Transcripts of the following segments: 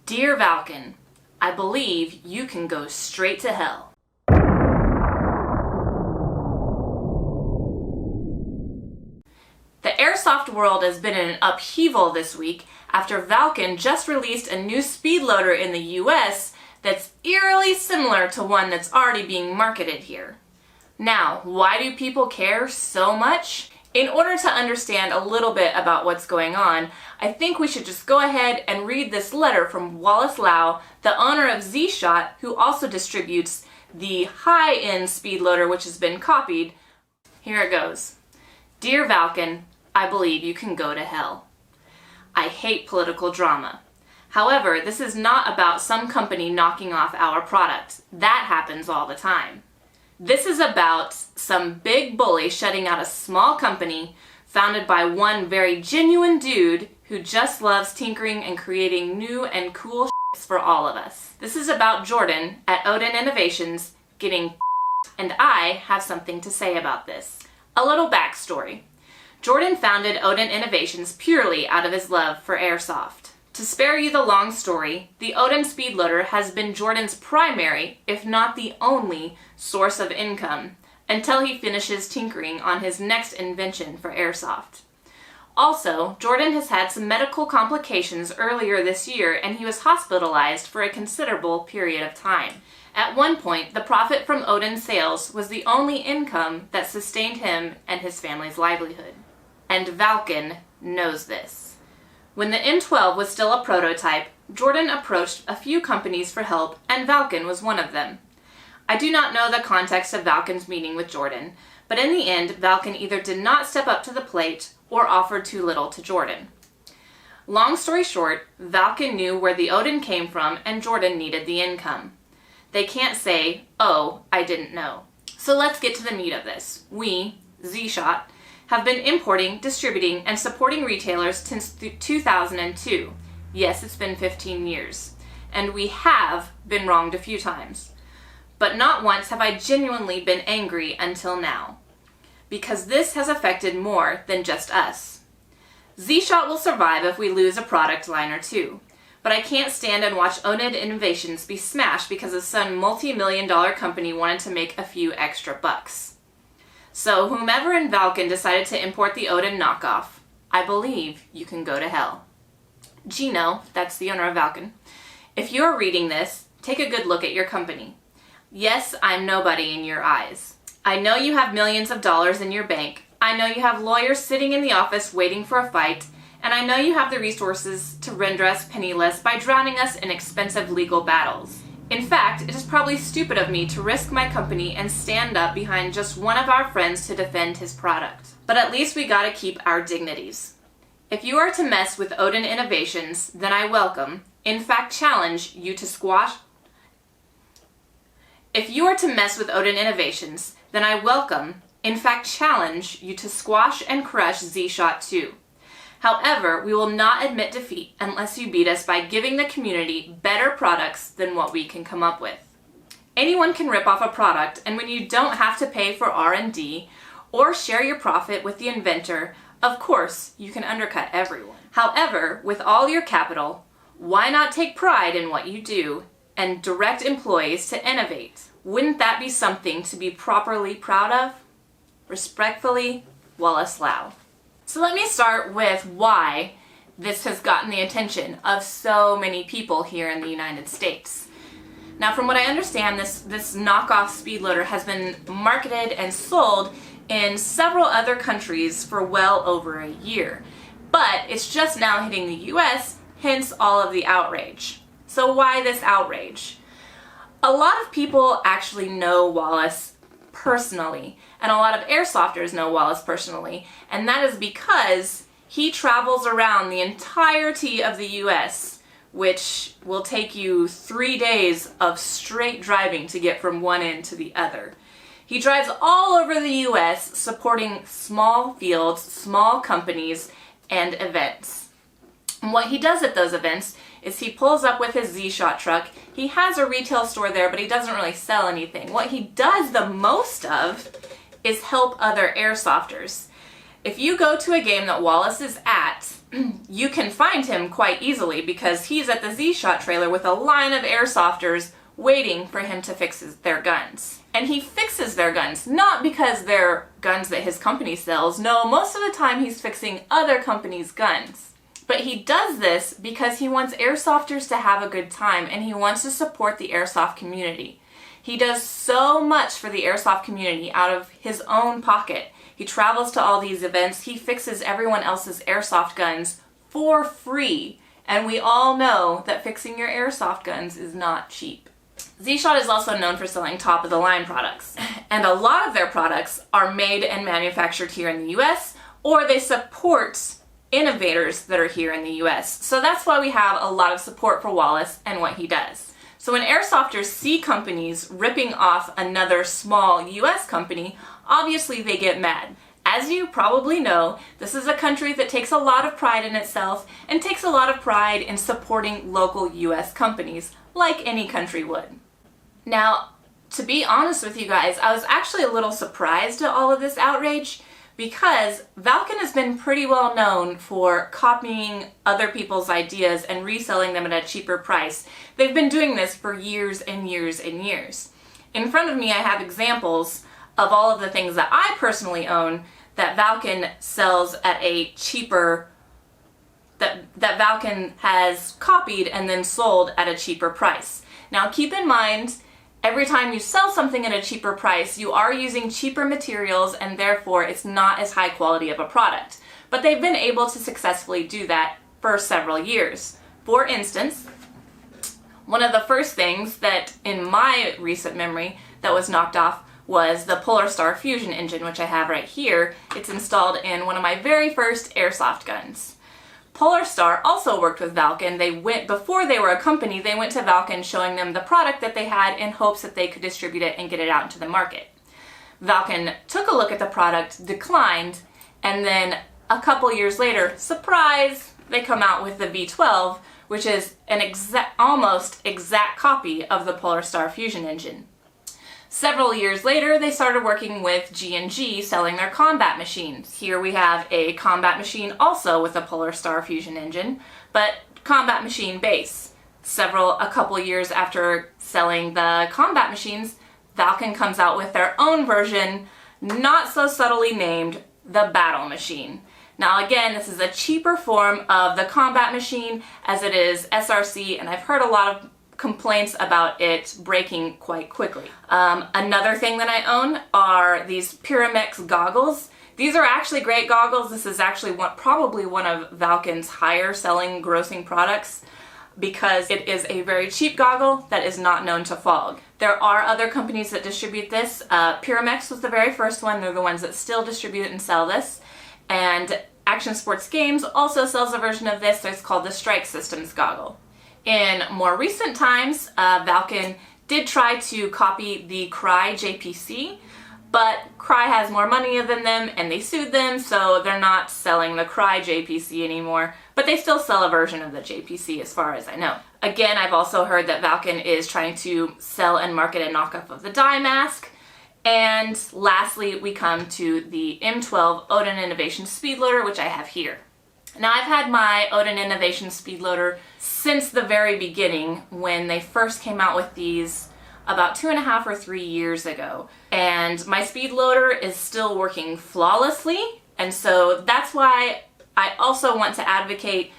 Dear Valken, I believe you can go straight to hell. The airsoft world has been in an upheaval this week after Valken just released a new speedloader in the US that's eerily similar to one that's already being marketed here. Now, why do people care so much? In order to understand a little bit about what's going on, I think we should just go ahead and read this letter from Wallace, the owner of zShot, who also distributes the high-end speedloader which has been copied. Here it goes. Dear Valken, I believe you can go to hell. I hate political drama. However, this is not about some company knocking off our product. That happens all the time. This is about some big bully shutting out a small company founded by one very genuine dude who just loves tinkering and creating new and cool shits for all of us. This is about Jordan at Odin Innovations getting and I have something to say about this. A little backstory. Jordan founded Odin Innovations purely out of his love for airsoft. To spare you the long story, the Odin Speedloader has been Jordan's primary, if not the only, source of income until he finishes tinkering on his next invention for airsoft. Also, Jordan has had some medical complications earlier this year and he was hospitalized for a considerable period of time. At one point, the profit from Odin sales was the only income that sustained him and his family's livelihood. And Valken knows this. When the M12 was still a prototype, Jordan approached a few companies for help, and Valken was one of them. I do not know the context of Valken's meeting with Jordan, but in the end, Valken either did not step up to the plate or offered too little to Jordan. Long story short, Valken knew where the Odin came from and Jordan needed the income. They can't say, "Oh, I didn't know." So let's get to the meat of this. We, zShot, have been importing, distributing, and supporting retailers since 2002. Yes, it's been 15 years. And we have been wronged a few times. But not once have I genuinely been angry until now. Because this has affected more than just us. zShot will survive if we lose a product line or two. But I can't stand and watch Odin Innovations be smashed because some multi-million-dollar company wanted to make a few extra bucks. So whomever in Valken decided to import the Odin knockoff, I believe you can go to hell. Gino, that's the owner of Valken, if you're reading this, take a good look at your company. Yes, I'm nobody in your eyes. I know you have millions of dollars in your bank. I know you have lawyers sitting in the office waiting for a fight. And I know you have the resources to render us penniless by drowning us in expensive legal battles. In fact, it is probably stupid of me to risk my company and stand up behind just one of our friends to defend his product. But at least we gotta keep our dignities. If you are to mess with Odin Innovations, then I welcome, in fact challenge, you to squash... If you are to mess with Odin Innovations, then I welcome, in fact challenge, you to squash and crush zShot too. However, we will not admit defeat unless you beat us by giving the community better products than what we can come up with. Anyone can rip off a product, and when you don't have to pay for R&D or share your profit with the inventor, of course, you can undercut everyone. However, with all your capital, why not take pride in what you do and direct employees to innovate? Wouldn't that be something to be properly proud of? Respectfully, Wallace. So let me start with why this has gotten the attention of so many people here in the United States. Now, from what I understand, this knockoff speedloader has been marketed and sold in several other countries for well over a year. But it's just now hitting the US, hence all of the outrage. So why this outrage? A lot of people actually know Wallace personally, and a lot of airsofters know Wallace personally, and that is because he travels around the entirety of the US, which will take you 3 days of straight driving to get from one end to the other. He drives all over the US supporting small fields, small companies, and events. And what he does at those events is he pulls up with his zShot truck. He has a retail store there, but he doesn't really sell anything. What he does the most of is help other airsofters. If you go to a game that Wallace is at, you can find him quite easily because he's at the zShot trailer with a line of airsofters waiting for him to fix their guns. And he fixes their guns, not because they're guns that his company sells. No, most of the time he's fixing other companies' guns. But he does this because he wants airsofters to have a good time and he wants to support the airsoft community. He does so much for the airsoft community out of his own pocket. He travels to all these events, he fixes everyone else's airsoft guns for free. And we all know that fixing your airsoft guns is not cheap. zShot is also known for selling top-of-the-line products. And a lot of their products are made and manufactured here in the US, or they support innovators that are here in the US. So that's why we have a lot of support for Wallace and what he does. So when airsofters see companies ripping off another small US company, obviously they get mad. As you probably know, this is a country that takes a lot of pride in itself and takes a lot of pride in supporting local US companies, like any country would. Now, to be honest with you guys, I was actually a little surprised at all of this outrage because Valken has been pretty well known for copying other people's ideas and reselling them at a cheaper price. They've been doing this for years and years and years. In front of me I have examples of all of the things that I personally own that Valken sells at a cheaper, that Valken has copied and then sold at a cheaper price. Now keep in mind, every time you sell something at a cheaper price, you are using cheaper materials and therefore it's not as high quality of a product. But they've been able to successfully do that for several years. For instance, one of the first things that in my recent memory that was knocked off was the Polar Star Fusion engine, which I have right here. It's installed in one of my very first airsoft guns. Polar Star also worked with Valken. Before they were a company, they went to Valken showing them the product that they had in hopes that they could distribute it and get it out into the market. Valken took a look at the product, declined, and then a couple years later, surprise, they come out with the V12, which is an almost exact copy of the Polar Star Fusion engine. Several years later, they started working with G&G selling their combat machines. Here we have a combat machine also with a Polar Star Fusion engine, but combat machine base. A couple years after selling the combat machines, Valken comes out with their own version, not so subtly named the Battle Machine. Now again, this is a cheaper form of the combat machine as it is SRC, and I've heard a lot of complaints about it breaking quite quickly. Another thing that I own are these Pyramex goggles. These are actually great goggles. This is actually probably one of Valken's higher selling grossing products because it is a very cheap goggle that is not known to fog. There are other companies that distribute this. Pyramex was the very first one. They're the ones that still distribute and sell this. And Action Sports Games also sells a version of this. It's called the Strike Systems goggle. In more recent times, Valken did try to copy the Crye JPC, but Crye has more money than them and they sued them, so they're not selling the Crye JPC anymore, but they still sell a version of the JPC as far as I know. Again, I've also heard that Valken is trying to sell and market a knockoff of the dye mask. And lastly, we come to the M12 Odin Innovation Speedloader, which I have here. Now, I've had my Odin Innovation Speedloader since the very beginning when they first came out with these about 2.5 or 3 years ago. And my Speedloader is still working flawlessly, and so that's why I also want to advocate,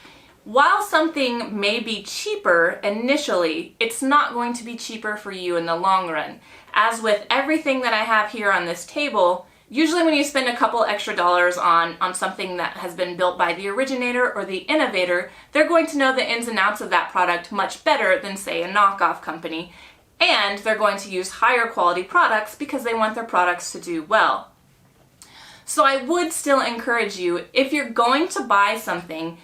while something may be cheaper initially, it's not going to be cheaper for you in the long run. As with everything that I have here on this table, usually when you spend a couple extra dollars on something that has been built by the originator or the innovator, they're going to know the ins and outs of that product much better than, say, a knockoff company. And they're going to use higher quality products because they want their products to do well. So I would still encourage you, if you're going to buy something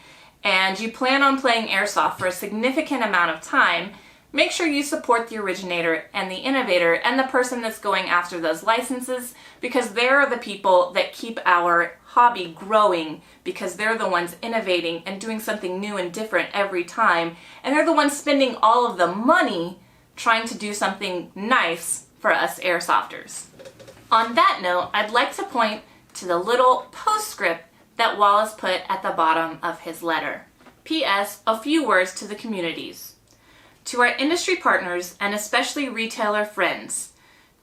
and you plan on playing Airsoft for a significant amount of time, make sure you support the originator and the innovator and the person that's going after those licenses, because they're the people that keep our hobby growing, because they're the ones innovating and doing something new and different every time, and they're the ones spending all of the money trying to do something nice for us airsofters. On that note, I'd like to point to the little postscript that Wallace put at the bottom of his letter. P.S. A few words to the communities. To our industry partners and especially retailer friends,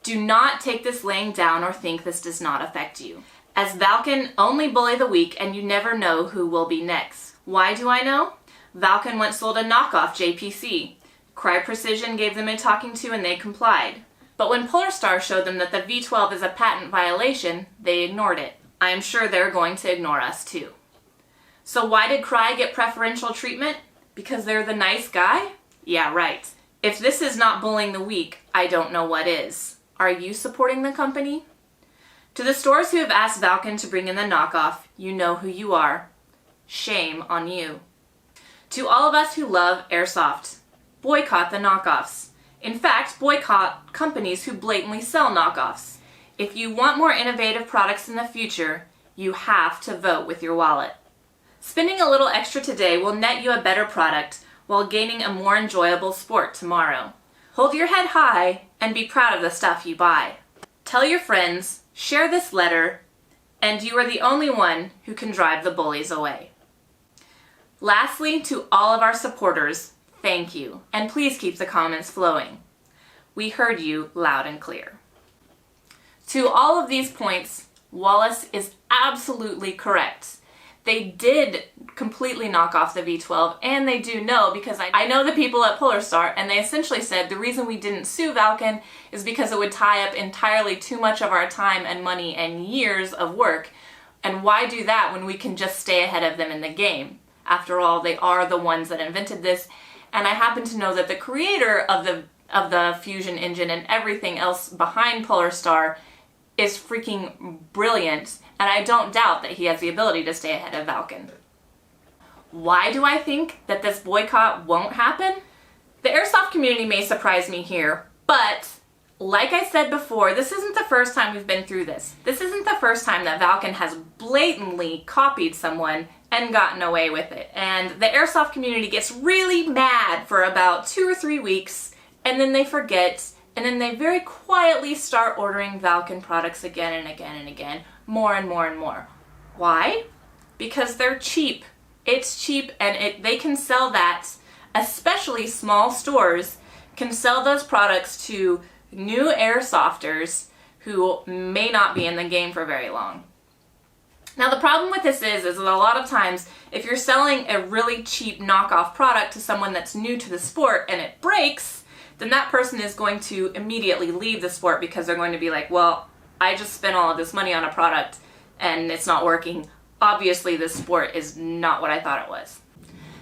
do not take this laying down or think this does not affect you. As Valken only bully the weak and you never know who will be next. Why do I know? Valken once sold a knockoff JPC. Cry Precision gave them a talking to and they complied. But when Polarstar showed them that the V12 is a patent violation, they ignored it. I am sure they're going to ignore us too. So why did Cry get preferential treatment? Because they're the nice guy? Yeah, right. If this is not bullying the weak, I don't know what is. Are you supporting the company? To the stores who have asked Valken to bring in the knockoff, you know who you are. Shame on you. To all of us who love Airsoft, boycott the knockoffs. In fact, boycott companies who blatantly sell knockoffs. If you want more innovative products in the future, you have to vote with your wallet. Spending a little extra today will net you a better product while gaining a more enjoyable sport tomorrow. Hold your head high and be proud of the stuff you buy. Tell your friends, share this letter, and you are the only one who can drive the bullies away. Lastly, to all of our supporters, thank you, and please keep the comments flowing. We heard you loud and clear. To all of these points, Wallace is absolutely correct. They did completely knock off the V12, and they do know, because I know the people at Polarstar, and they essentially said the reason we didn't sue Valken is because it would tie up entirely too much of our time and money and years of work, and why do that when we can just stay ahead of them in the game? After all, they are the ones that invented this, and I happen to know that the creator of the fusion engine and everything else behind Polarstar is freaking brilliant, and I don't doubt that he has the ability to stay ahead of Valken. Why do I think that this boycott won't happen? The Airsoft community may surprise me here, but like I said before, this isn't the first time we've been through this. This isn't the first time that Valken has blatantly copied someone and gotten away with it. And the Airsoft community gets really mad for about 2 or 3 weeks, and then they forget, and then they very quietly start ordering Valken products again and again and again, more and more and more. Why? Because they're cheap. It's cheap, and they can sell that, especially small stores can sell those products to new airsofters who may not be in the game for very long. Now the problem with this is that a lot of times if you're selling a really cheap knockoff product to someone that's new to the sport and it breaks, then that person is going to immediately leave the sport because they're going to be like, well, I just spent all of this money on a product and it's not working. Obviously this sport is not what I thought it was.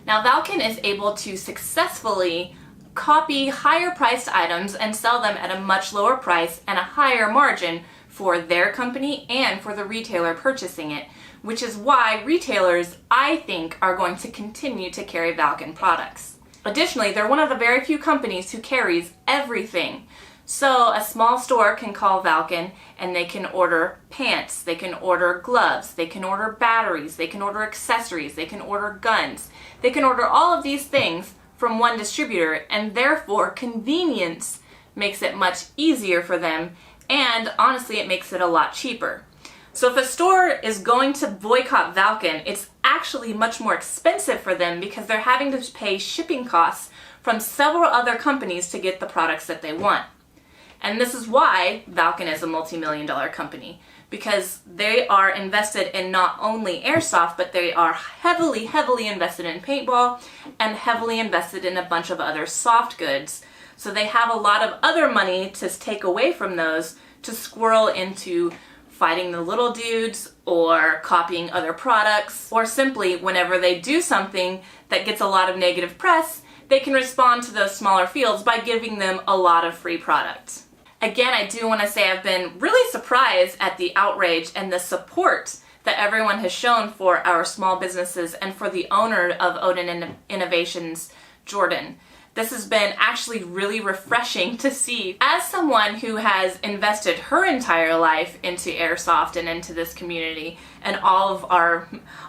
Now Valken is able to successfully copy higher priced items and sell them at a much lower price and a higher margin for their company and for the retailer purchasing it, which is why retailers, I think, are going to continue to carry Valken products. Additionally, they're one of the very few companies who carries everything. So a small store can call Valken and they can order pants, they can order gloves, they can order batteries, they can order accessories, they can order guns. They can order all of these things from one distributor, and therefore convenience makes it much easier for them, and honestly it makes it a lot cheaper. So if a store is going to boycott Valken, it's actually much more expensive for them because they're having to pay shipping costs from several other companies to get the products that they want. And this is why Valken is a multi-million-dollar company, because they are invested in not only airsoft, but they are heavily, heavily invested in paintball and heavily invested in a bunch of other soft goods. So they have a lot of other money to take away from those to squirrel into fighting the little dudes or copying other products, or simply whenever they do something that gets a lot of negative press, they can respond to those smaller fields by giving them a lot of free product. Again, I do want to say I've been really surprised at the outrage and the support that everyone has shown for our small businesses and for the owner of Odin Innovations, Jordan. This has been actually really refreshing to see. As someone who has invested her entire life into airsoft and into this community, and all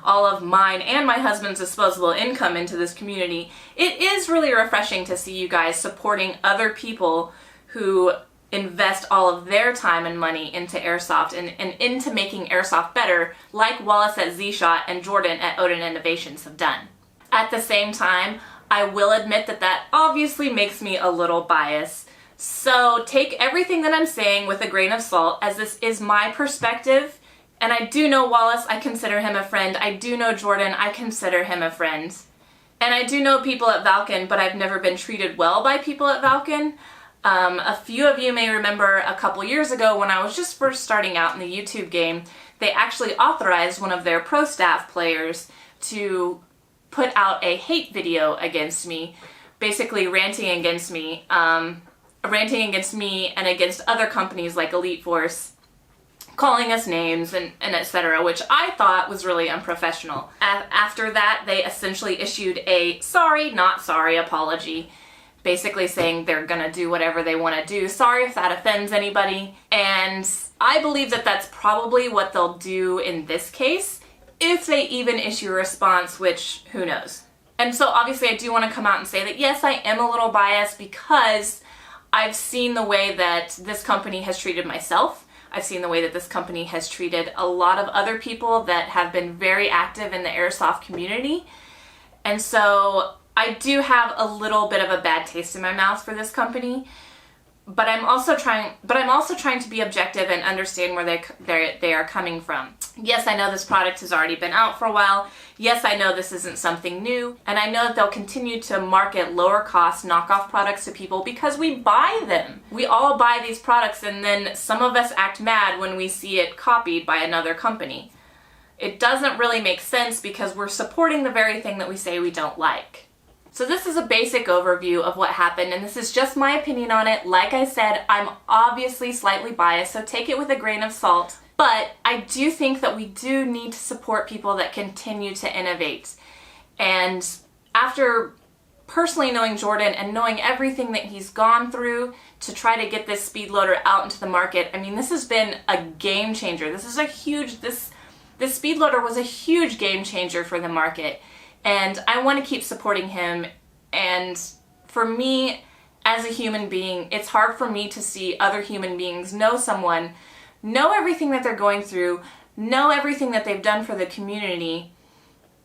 of mine and my husband's disposable income into this community, it is really refreshing to see you guys supporting other people who invest all of their time and money into Airsoft and into making Airsoft better, like Wallace at zShot and Jordan at Odin Innovations have done. At the same time, I will admit that that obviously makes me a little biased. So take everything that I'm saying with a grain of salt, as this is my perspective. And I do know Wallace, I consider him a friend. I do know Jordan, I consider him a friend. And I do know people at Valken, but I've never been treated well by people at Valken. A few of you may remember a couple years ago when I was just first starting out in the YouTube game, they actually authorized one of their pro staff players to put out a hate video against me, basically ranting against me and against other companies like Elite Force, calling us names and etc., which I thought was really unprofessional. After that, they essentially issued a sorry, not sorry apology, basically saying they're gonna do whatever they want to do. Sorry if that offends anybody. And I believe that that's probably what they'll do in this case, if they even issue a response, which who knows. And so obviously I do want to come out and say that yes, I am a little biased because I've seen the way that this company has treated myself. I've seen the way that this company has treated a lot of other people that have been very active in the Airsoft community. And so I do have a little bit of a bad taste in my mouth for this company, but I'm also trying to be objective and understand where they are coming from. Yes, I know this product has already been out for a while. Yes, I know this isn't something new, and I know that they'll continue to market lower cost knockoff products to people because we buy them. We all buy these products, and then some of us act mad when we see it copied by another company. It doesn't really make sense because we're supporting the very thing that we say we don't like. So this is a basic overview of what happened, and this is just my opinion on it. Like I said, I'm obviously slightly biased, so take it with a grain of salt. But I do think that we do need to support people that continue to innovate. And after personally knowing Jordan and knowing everything that he's gone through to try to get this Speedloader out into the market, I mean, this has been a game changer. This Speedloader was a huge game changer for the market. And I want to keep supporting him. And for me, as a human being, it's hard for me to see other human beings know someone, know everything that they're going through, know everything that they've done for the community,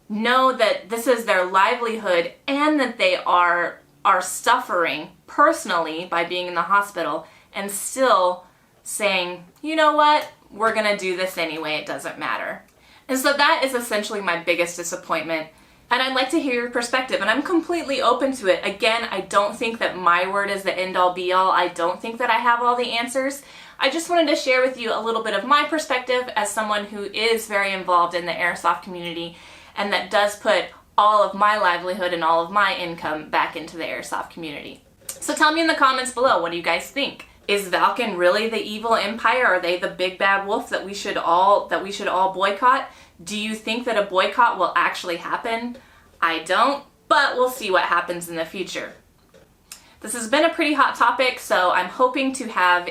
know that this is their livelihood, and that they are suffering personally by being in the hospital, and still saying, you know what, we're gonna do this anyway, it doesn't matter. And so that is essentially my biggest disappointment. And I'd like to hear your perspective, and I'm completely open to it. Again, I don't think that my word is the end-all be-all. I don't think that I have all the answers. I just wanted to share with you a little bit of my perspective as someone who is very involved in the Airsoft community and that does put all of my livelihood and all of my income back into the Airsoft community. So tell me in the comments below, what do you guys think? Is Valken really the evil empire? Are they the big bad wolf that we should all boycott? Do you think that a boycott will actually happen? I don't, but we'll see what happens in the future. This has been a pretty hot topic, so I'm hoping to have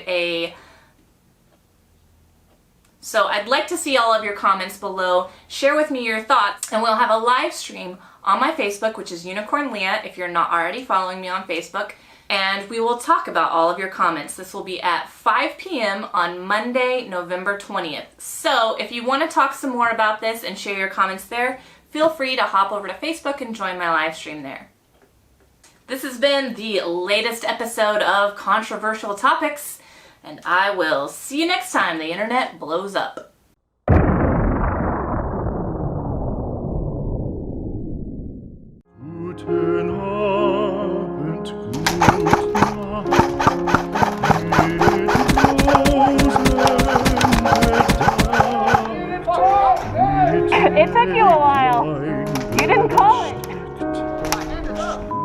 So I'd like to see all of your comments below. Share with me your thoughts, and we'll have a live stream on my Facebook, which is Unicorn Leah, if you're not already following me on Facebook. And we will talk about all of your comments. This will be at 5 p.m. on Monday, November 20th. So if you want to talk some more about this and share your comments there, feel free to hop over to Facebook and join my live stream there. This has been the latest episode of Controversial Topics, and I will see you next time the internet blows up. It took you a while. You didn't call it.